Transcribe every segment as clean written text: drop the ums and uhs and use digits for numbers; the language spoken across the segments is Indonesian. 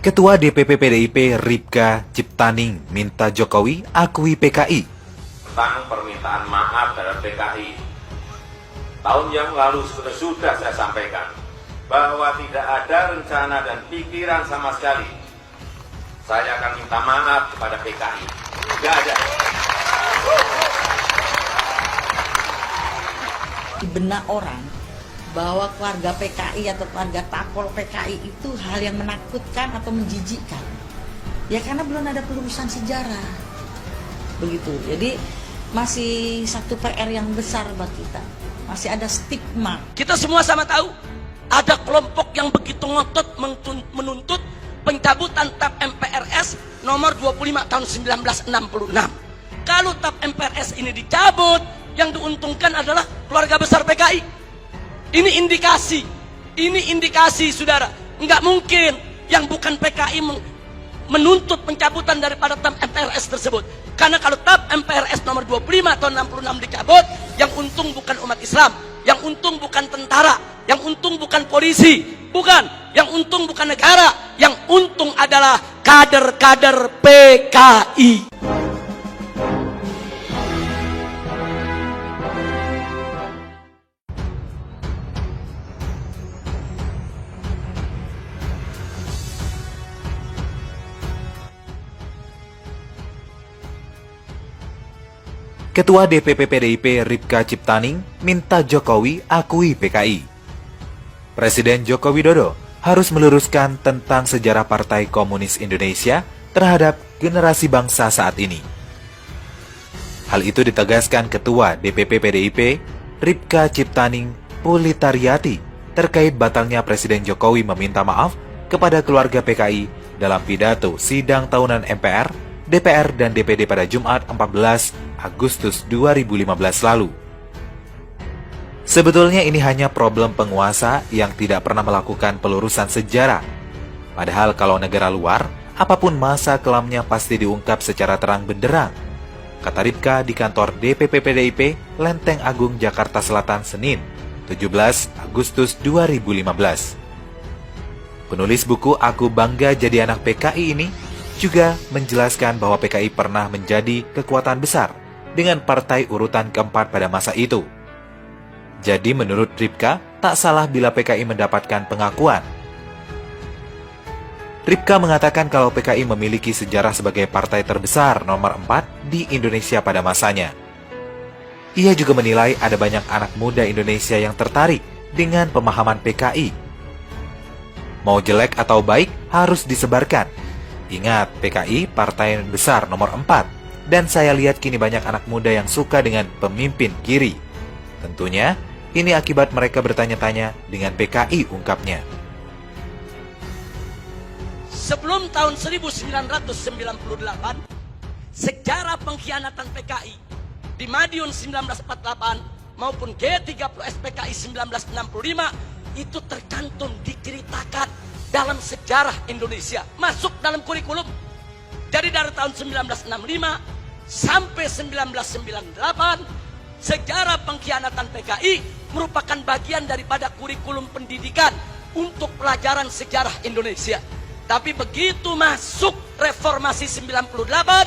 Ketua DPP PDIP Ripka Ciptaning minta Jokowi akui PKI. Tentang permintaan maaf terhadap PKI. Tahun yang lalu sudah saya sampaikan bahwa tidak ada rencana dan pikiran sama sekali saya akan minta maaf kepada PKI. Tidak ada. Di benak orang bahwa keluarga PKI atau keluarga tapol PKI itu hal yang menakutkan atau menjijikkan. Ya karena belum ada pelurusan sejarah. Begitu. Jadi masih satu PR yang besar buat kita. Masih ada stigma. Kita semua sama tahu ada kelompok yang begitu ngotot menuntut pencabutan TAP MPRS nomor 25 tahun 1966. Kalau TAP MPRS ini dicabut, yang diuntungkan adalah keluarga besar PKI. Ini indikasi saudara. Enggak mungkin yang bukan PKI menuntut pencabutan daripada TAP MPRS tersebut. Karena kalau TAP MPRS nomor 25 tahun 66 dicabut, yang untung bukan umat Islam, yang untung bukan tentara, yang untung bukan polisi, bukan, yang untung bukan negara, yang untung adalah kader-kader PKI. Ketua DPP PDIP Ripka Ciptaning minta Jokowi akui PKI. Presiden Joko Widodo harus meluruskan tentang sejarah Partai Komunis Indonesia terhadap generasi bangsa saat ini. Hal itu ditegaskan Ketua DPP PDIP Ripka Ciptaning Pulitariati terkait batalnya Presiden Jokowi meminta maaf kepada keluarga PKI dalam pidato sidang tahunan MPR, DPR, dan DPD pada Jumat 14 Agustus 2015 lalu. Sebetulnya ini hanya problem penguasa yang tidak pernah melakukan pelurusan sejarah. Padahal kalau negara luar, apapun masa kelamnya pasti diungkap secara terang benderang. Kata Ripka di kantor DPP PDIP Lenteng Agung, Jakarta Selatan, Senin, 17 Agustus 2015. Penulis buku Aku Bangga Jadi Anak PKI ini juga menjelaskan bahwa PKI pernah menjadi kekuatan besar dengan partai urutan keempat pada masa itu. Jadi menurut Ripka, tak salah bila PKI mendapatkan pengakuan. Ripka mengatakan kalau PKI memiliki sejarah sebagai partai terbesar nomor 4 di Indonesia pada masanya. Ia juga menilai ada banyak anak muda Indonesia yang tertarik dengan pemahaman PKI. Mau jelek atau baik harus disebarkan. Ingat, PKI partai besar nomor 4. Dan saya lihat kini banyak anak muda yang suka dengan pemimpin kiri. Tentunya, ini akibat mereka bertanya-tanya dengan PKI, ungkapnya. Sebelum tahun 1998, sejarah pengkhianatan PKI di Madiun 1948 maupun G30S PKI 1965 itu tercantum, diceritakan dalam sejarah Indonesia, masuk dalam kurikulum. Jadi dari tahun 1965 sampai 1998, sejarah pengkhianatan PKI merupakan bagian daripada kurikulum pendidikan untuk pelajaran sejarah Indonesia. Tapi begitu masuk reformasi 98,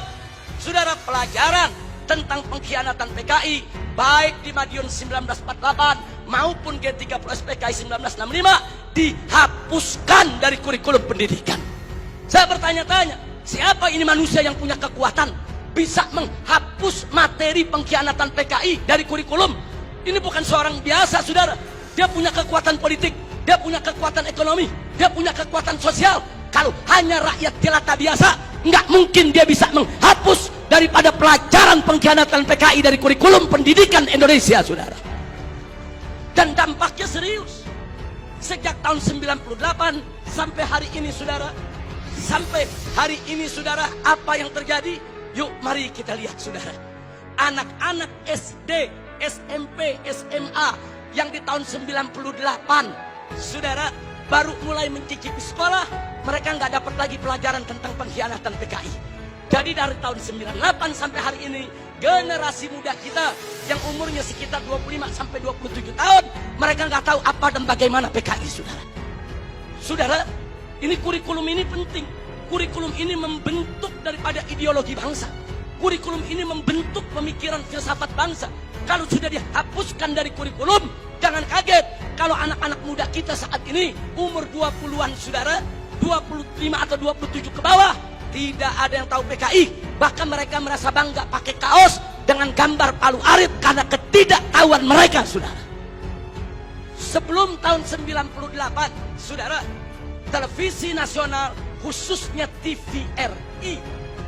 saudara, pelajaran tentang pengkhianatan PKI baik di Madiun 1948 maupun G30S PKI 1965 dihapuskan dari kurikulum pendidikan. Saya bertanya-tanya, siapa ini manusia yang punya kekuatan bisa menghapus materi pengkhianatan PKI dari kurikulum? Ini bukan seorang biasa, saudara. Dia punya kekuatan politik, dia punya kekuatan ekonomi, dia punya kekuatan sosial. Kalau hanya rakyat jelata biasa, nggak mungkin dia bisa menghapus daripada pelajaran pengkhianatan PKI dari kurikulum pendidikan Indonesia, saudara. Dan dampaknya serius. Sejak tahun 98 sampai hari ini, saudara. Sampai hari ini, saudara, apa yang terjadi? Yuk mari kita lihat, saudara. Anak-anak SD, SMP, SMA yang di tahun 98, saudara, baru mulai mencicipi sekolah, mereka nggak dapat lagi pelajaran tentang pengkhianatan PKI. Jadi dari tahun 98 sampai hari ini, generasi muda kita yang umurnya sekitar 25 sampai 27 tahun, mereka nggak tahu apa dan bagaimana PKI, saudara. Saudara, Ini kurikulum ini penting. Kurikulum ini membentuk daripada ideologi bangsa. Kurikulum ini membentuk pemikiran filsafat bangsa. Kalau sudah dihapuskan dari kurikulum, jangan kaget kalau anak-anak muda kita saat ini umur 20-an saudara, 25 atau 27 ke bawah, tidak ada yang tahu PKI. Bahkan mereka merasa bangga pakai kaos dengan gambar Palu Arit karena ketidaktahuan mereka, saudara. Sebelum tahun 98, saudara, televisi nasional khususnya TVRI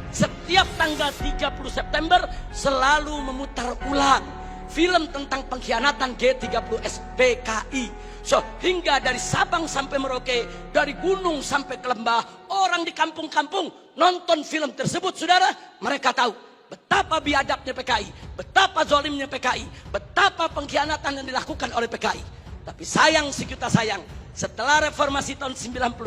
setiap tanggal 30 September selalu memutar ulang film tentang pengkhianatan G30S PKI. So, hingga dari Sabang sampai Merauke, dari gunung sampai ke lembah, orang di kampung-kampung nonton film tersebut, saudara. Mereka tahu betapa biadabnya PKI, betapa zalimnya PKI, betapa pengkhianatan yang dilakukan oleh PKI. Tapi sayang sejuta sayang, setelah reformasi tahun 98,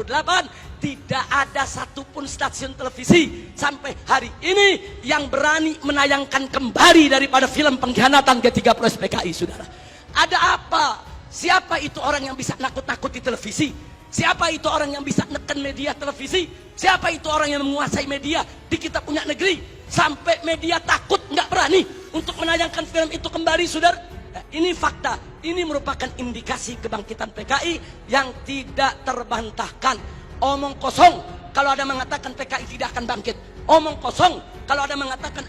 tidak ada satupun stasiun televisi sampai hari ini yang berani menayangkan kembali daripada film pengkhianatan G30S PKI, saudara. Ada apa? Siapa itu orang yang bisa nakut-nakuti televisi? Siapa itu orang yang bisa neken media televisi? Siapa itu orang yang menguasai media di kita punya negeri? Sampai media takut, nggak berani untuk menayangkan film itu kembali, saudara. Nah, ini fakta. Ini merupakan indikasi kebangkitan PKI yang tidak terbantahkan. Omong kosong kalau ada mengatakan PKI tidak akan bangkit. Omong kosong kalau ada mengatakan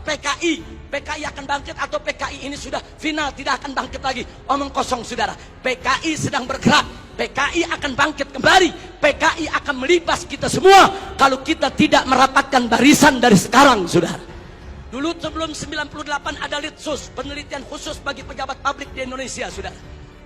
PKI akan bangkit atau PKI ini sudah final tidak akan bangkit lagi. Omong kosong, saudara. PKI sedang bergerak. PKI akan bangkit kembali. PKI akan melibas kita semua kalau kita tidak merapatkan barisan dari sekarang, saudara. Dulu sebelum 98 ada Litsus, penelitian khusus bagi pejabat publik di Indonesia, saudara.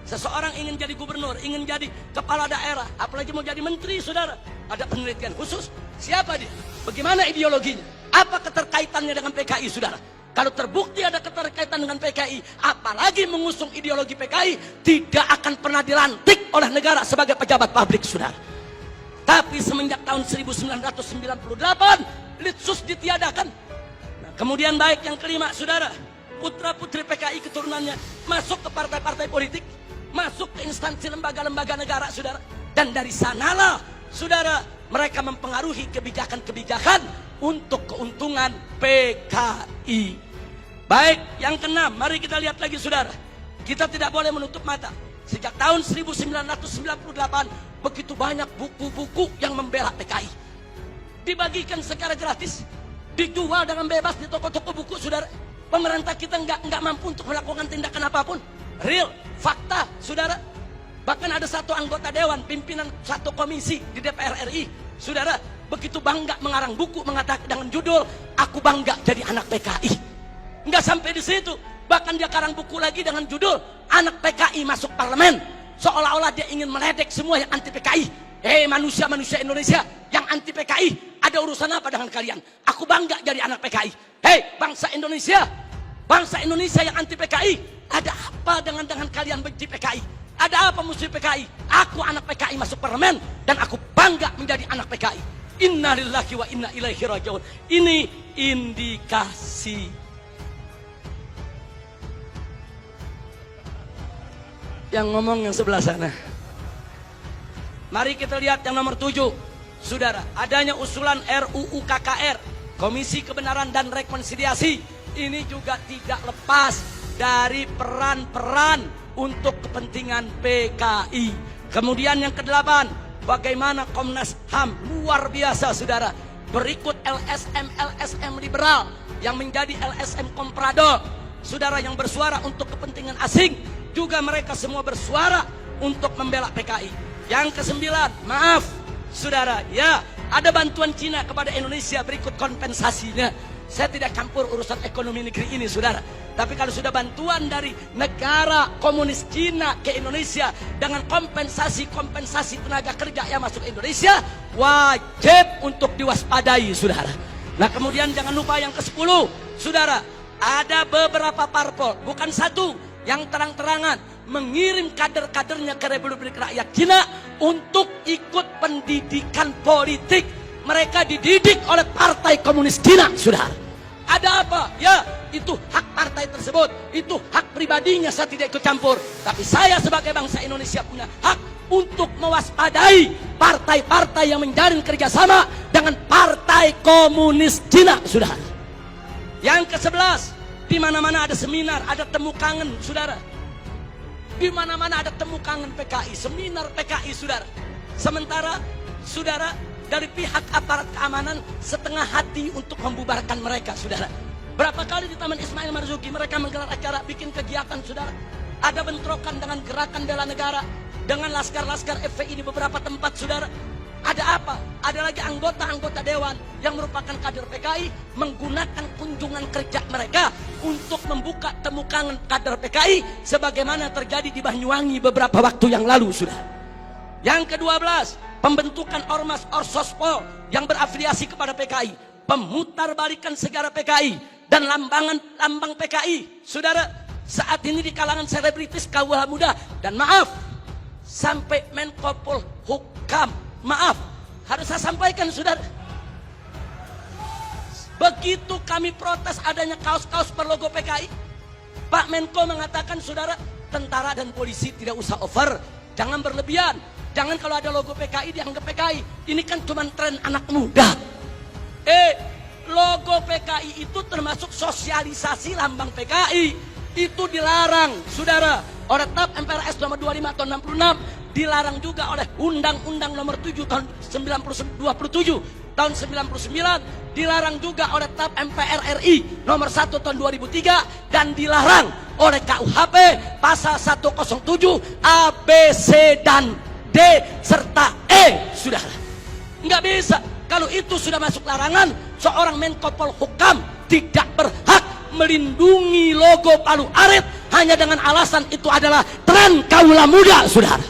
Seseorang ingin jadi gubernur, ingin jadi kepala daerah, apalagi mau jadi menteri, saudara. Ada penelitian khusus. Siapa dia? Bagaimana ideologinya? Apa keterkaitannya dengan PKI, saudara? Kalau terbukti ada keterkaitan dengan PKI, apalagi mengusung ideologi PKI, tidak akan pernah dilantik oleh negara sebagai pejabat publik, saudara. Tapi semenjak tahun 1998, Litsus ditiadakan. Kemudian baik yang kelima, saudara, putra-putri PKI keturunannya masuk ke partai-partai politik, masuk ke instansi lembaga-lembaga negara, saudara. Dan dari sanalah, saudara, mereka mempengaruhi kebijakan-kebijakan untuk keuntungan PKI. Baik, yang keenam, mari kita lihat lagi, saudara. Kita tidak boleh menutup mata. Sejak tahun 1998, begitu banyak buku-buku yang membela PKI. Dibagikan secara gratis, dijual dengan bebas di toko-toko buku, saudara. Pemerintah kita nggak mampu untuk melakukan tindakan apapun. Real, fakta, saudara. Bahkan ada satu anggota dewan, pimpinan satu komisi di DPR RI, saudara, begitu bangga mengarang buku mengatakan dengan judul "Aku Bangga Jadi Anak PKI". Nggak sampai di situ, bahkan dia karang buku lagi dengan judul "Anak PKI Masuk Parlemen", seolah-olah dia ingin meledek semua yang anti PKI. Manusia-manusia Indonesia yang anti PKI, ada urusan apa dengan kalian? Aku bangga jadi anak PKI. Bangsa Indonesia yang anti PKI, ada apa dengan kalian benci PKI? Ada apa musuh PKI? Aku anak PKI masuk parlemen dan aku bangga menjadi anak PKI. Innalillahi wa inna ilaihi rajiun. Ini indikasi. Yang ngomong yang sebelah sana. Mari kita lihat yang nomor 7, saudara. Adanya usulan RUU KKR, Komisi Kebenaran dan Rekonsiliasi. Ini juga tidak lepas dari peran-peran untuk kepentingan PKI. Kemudian yang ke-8, bagaimana Komnas HAM, luar biasa, saudara. Berikut LSM liberal yang menjadi LSM komprador, saudara, yang bersuara untuk kepentingan asing. Juga mereka semua bersuara untuk membela PKI. Yang ke-9, maaf, saudara, ya, ada bantuan Cina kepada Indonesia, berikut kompensasinya. Saya tidak campur urusan ekonomi negeri ini, saudara. Tapi kalau sudah bantuan dari negara komunis Cina ke Indonesia dengan kompensasi tenaga kerja yang masuk Indonesia, wajib untuk diwaspadai, saudara. Nah, kemudian jangan lupa yang ke-10, saudara, ada beberapa parpol, bukan satu, yang terang-terangan mengirim kader-kadernya ke Republik Rakyat Cina untuk ikut pendidikan politik. Mereka dididik oleh Partai Komunis Cina, saudara. Ada apa? Ya, itu hak partai tersebut, itu hak pribadinya, saya tidak ikut campur. Tapi saya sebagai bangsa Indonesia punya hak untuk mewaspadai partai-partai yang menjalin kerjasama dengan partai komunis Cina, saudara. Yang ke-11, di mana-mana ada seminar, ada temu kangen, saudara. Di mana-mana ada temu kangen PKI, seminar PKI, saudara. Sementara, saudara, dari pihak aparat keamanan setengah hati untuk membubarkan mereka, saudara. Berapa kali di Taman Ismail Marzuki mereka menggelar acara, bikin kegiatan, saudara. Ada bentrokan dengan gerakan bela negara, dengan laskar-laskar FPI di beberapa tempat, saudara. Ada apa? Ada lagi anggota-anggota dewan yang merupakan kader PKI menggunakan kunjungan kerja mereka untuk membuka temu kangen kader PKI sebagaimana terjadi di Banyuwangi beberapa waktu yang lalu, saudara. Yang ke-12, pembentukan ormas Orsospol yang berafiliasi kepada PKI, pemutarbalikan sejarah PKI dan lambang PKI, saudara. Saat ini di kalangan selebritis kaum muda, dan maaf, sampai Menko Polhukam, maaf, harus saya sampaikan, saudara. Begitu kami protes adanya kaos-kaos berlogo PKI, Pak Menko mengatakan, saudara, tentara dan polisi tidak usah over, jangan berlebihan. Jangan kalau ada logo PKI dianggap PKI. Ini kan cuma tren anak muda. Logo PKI itu termasuk sosialisasi lambang PKI. Itu dilarang, saudara. Oleh TAP MPRS nomor 25 tahun 66, dilarang juga oleh Undang-Undang nomor 7 tahun 27 tahun 99, dilarang juga oleh TAP MPR RI nomor 1 tahun 2003, dan dilarang oleh KUHP pasal 107 A, B, C, dan D serta E, saudara. Nggak bisa. Kalau itu sudah masuk larangan, seorang Menko Polhukam tidak berhak melindungi logo Palu Arit hanya dengan alasan itu adalah tren kaula muda, saudara.